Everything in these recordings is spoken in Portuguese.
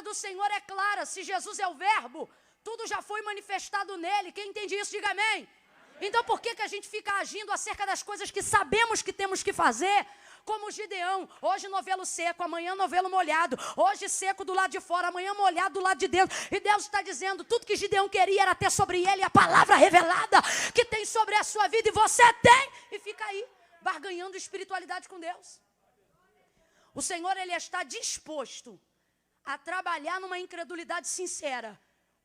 palavra do Senhor é clara. Se Jesus é o verbo, tudo já foi manifestado nele. Quem entende isso, diga amém. Então por que a gente fica agindo acerca das coisas que sabemos que temos que fazer? Como Gideão, hoje novelo seco, amanhã novelo molhado. Hoje seco do lado de fora, amanhã molhado do lado de dentro. E Deus está dizendo, tudo que Gideão queria era ter sobre ele a palavra revelada que tem sobre a sua vida. E você tem, e fica aí, barganhando espiritualidade com Deus. O Senhor, Ele está disposto a trabalhar numa incredulidade sincera.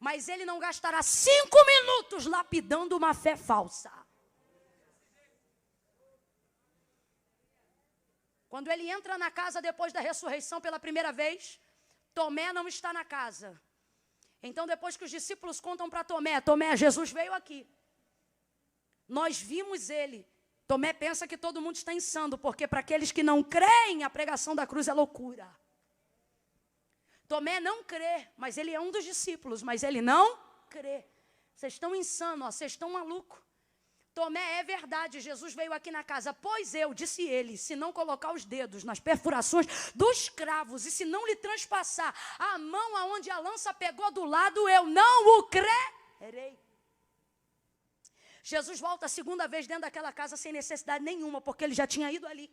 Mas Ele não gastará 5 minutos lapidando uma fé falsa. Quando ele entra na casa depois da ressurreição pela primeira vez, Tomé não está na casa. Então depois que os discípulos contam para Tomé, Jesus veio aqui. Nós vimos ele. Tomé pensa que todo mundo está insano, porque para aqueles que não creem, a pregação da cruz é loucura. Tomé não crê, mas ele é um dos discípulos, mas ele não crê. Vocês estão insanos, vocês estão malucos. Tomé, é verdade, Jesus veio aqui na casa. Pois eu, disse ele, se não colocar os dedos nas perfurações dos cravos e se não lhe transpassar a mão aonde a lança pegou do lado, eu não o crerei. Jesus volta a segunda vez dentro daquela casa sem necessidade nenhuma, porque ele já tinha ido ali.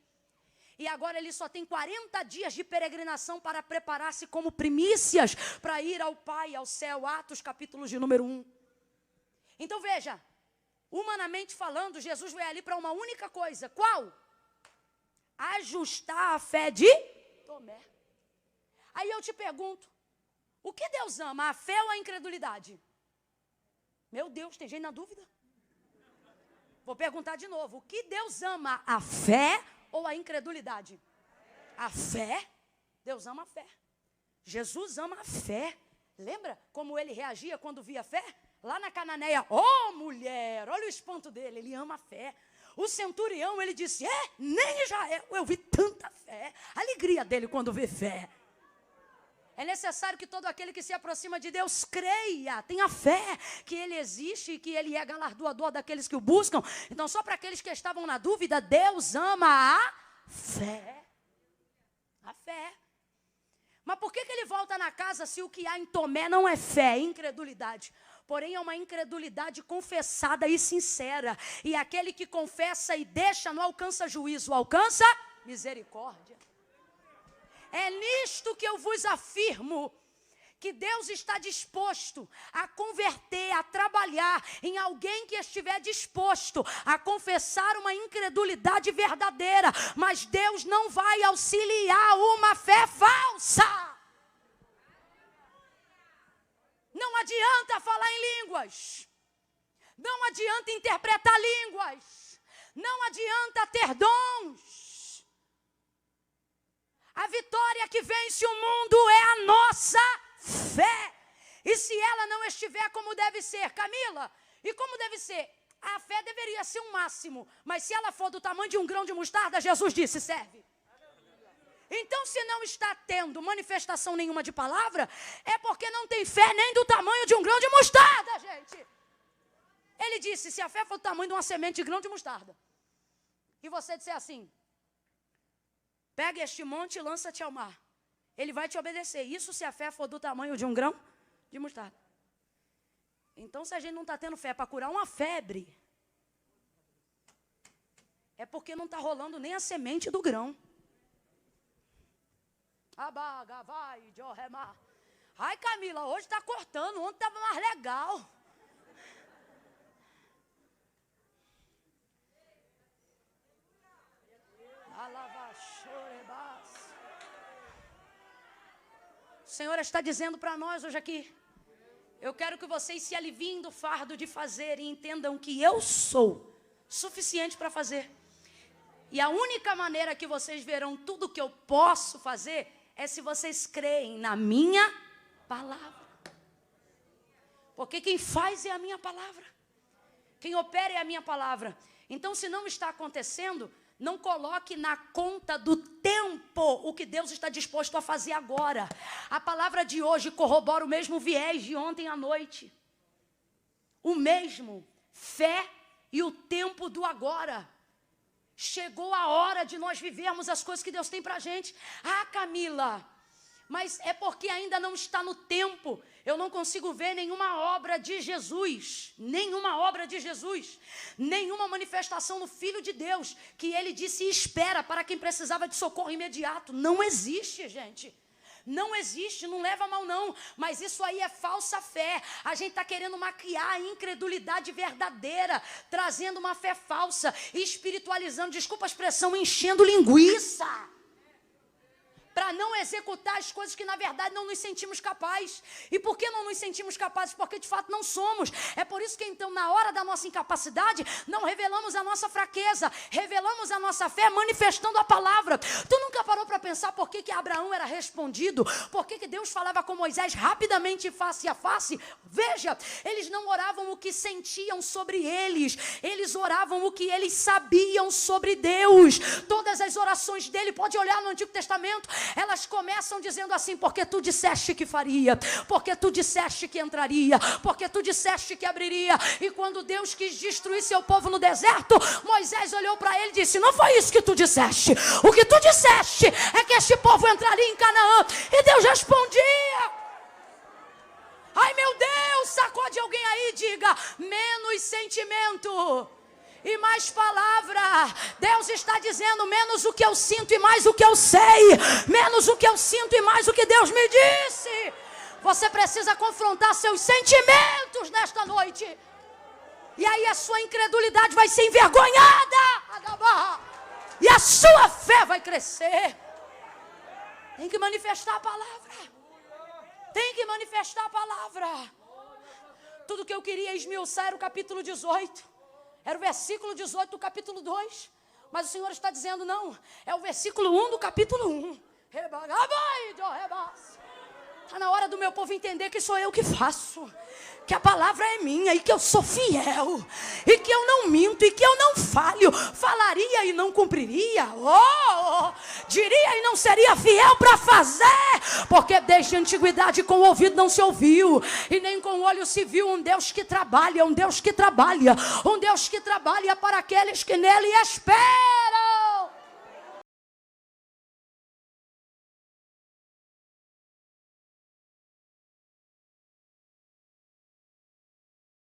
E agora ele só tem 40 dias de peregrinação para preparar-se como primícias para ir ao Pai, ao céu. Atos, capítulo de número 1. Então veja, humanamente falando, Jesus veio ali para uma única coisa. Qual? Ajustar a fé de Tomé. Aí eu te pergunto, o que Deus ama, a fé ou a incredulidade? Meu Deus, tem gente na dúvida? Vou perguntar de novo, o que Deus ama, a fé ou a incredulidade? A fé? Deus ama a fé. Jesus ama a fé. Lembra como ele reagia quando via a fé? Lá na Cananeia, mulher, olha o espanto dele, ele ama a fé. O centurião, ele disse, nem Israel eu vi tanta fé. A alegria dele quando vê fé. É necessário que todo aquele que se aproxima de Deus creia, tenha fé que Ele existe e que Ele é galardoador daqueles que o buscam. Então, só para aqueles que estavam na dúvida, Deus ama a fé. A fé. Mas por que ele volta na casa se o que há em Tomé não é fé, é incredulidade? Porém, é uma incredulidade confessada e sincera. E aquele que confessa e deixa não alcança juízo, alcança misericórdia. É nisto que eu vos afirmo, que Deus está disposto a converter, a trabalhar em alguém que estiver disposto a confessar uma incredulidade verdadeira. Mas Deus não vai auxiliar uma fé falsa. Não adianta falar em línguas. Não adianta interpretar línguas. Não adianta ter dons. A vitória que vence o mundo é a nossa fé. E se ela não estiver como deve ser, Camila, e como deve ser? A fé deveria ser um máximo, mas se ela for do tamanho de um grão de mostarda, Jesus disse, serve. Então, se não está tendo manifestação nenhuma de palavra, é porque não tem fé nem do tamanho de um grão de mostarda, gente. Ele disse, se a fé for do tamanho de uma semente de grão de mostarda, e você disser assim, pega este monte e lança-te ao mar. Ele vai te obedecer. Isso se a fé for do tamanho de um grão de mostarda. Então, se a gente não está tendo fé para curar uma febre, é porque não está rolando nem a semente do grão. Ai, Camila, hoje está cortando. Ontem estava mais legal. O Senhor está dizendo para nós hoje aqui, eu quero que vocês se aliviem do fardo de fazer e entendam que eu sou suficiente para fazer. E a única maneira que vocês verão tudo que eu posso fazer é se vocês creem na minha palavra. Porque quem faz é a minha palavra. Quem opera é a minha palavra. Então, se não está acontecendo, não coloque na conta do tempo o que Deus está disposto a fazer agora. A palavra de hoje corrobora o mesmo viés de ontem à noite. O mesmo. Fé e o tempo do agora. Chegou a hora de nós vivermos as coisas que Deus tem para a gente. Camila, mas é porque ainda não está no tempo. Eu não consigo ver nenhuma obra de Jesus, nenhuma manifestação no Filho de Deus, que ele disse espera para quem precisava de socorro imediato. Não existe, gente. Não existe, não leva a mal não, mas isso aí é falsa fé. A gente está querendo maquiar a incredulidade verdadeira, trazendo uma fé falsa, espiritualizando, desculpa a expressão, enchendo linguiça, para não executar as coisas que na verdade não nos sentimos capazes. E por que não nos sentimos capazes? Porque de fato não somos. É por isso que então na hora da nossa incapacidade não revelamos a nossa fraqueza, revelamos a nossa fé manifestando a palavra. Tu nunca parou para pensar por que Abraão era respondido? Por que Deus falava com Moisés rapidamente face a face? Veja, eles não oravam o que sentiam sobre eles, eles oravam o que eles sabiam sobre Deus. Todas as orações dele, pode olhar no Antigo Testamento, elas começam dizendo assim: porque tu disseste que faria, porque tu disseste que entraria, porque tu disseste que abriria. E quando Deus quis destruir seu povo no deserto, Moisés olhou para ele e disse: não foi isso que tu disseste, o que tu disseste é que este povo entraria em Canaã. E Deus respondia. Ai meu Deus, sacode alguém aí e diga: menos sentimento e mais palavra. Deus está dizendo: menos o que eu sinto e mais o que eu sei, menos o que eu sinto e mais o que Deus me disse. Você precisa confrontar seus sentimentos nesta noite, e aí a sua incredulidade vai ser envergonhada, e a sua fé vai crescer. Tem que manifestar a palavra, tem que manifestar a palavra. Tudo que eu queria esmiuçar era o capítulo 18, era o versículo 18 do capítulo 2. Mas o Senhor está dizendo: não, é o versículo 1 do capítulo 1. Está na hora do meu povo entender que sou eu que faço, que a palavra é minha e que eu sou fiel, e que eu não minto e que eu não falho. Falaria e não cumpriria, diria e não seria fiel para fazer, porque desde a antiguidade com o ouvido não se ouviu e nem com o olho se viu um Deus que trabalha, um Deus que trabalha, um Deus que trabalha para aqueles que nele esperam.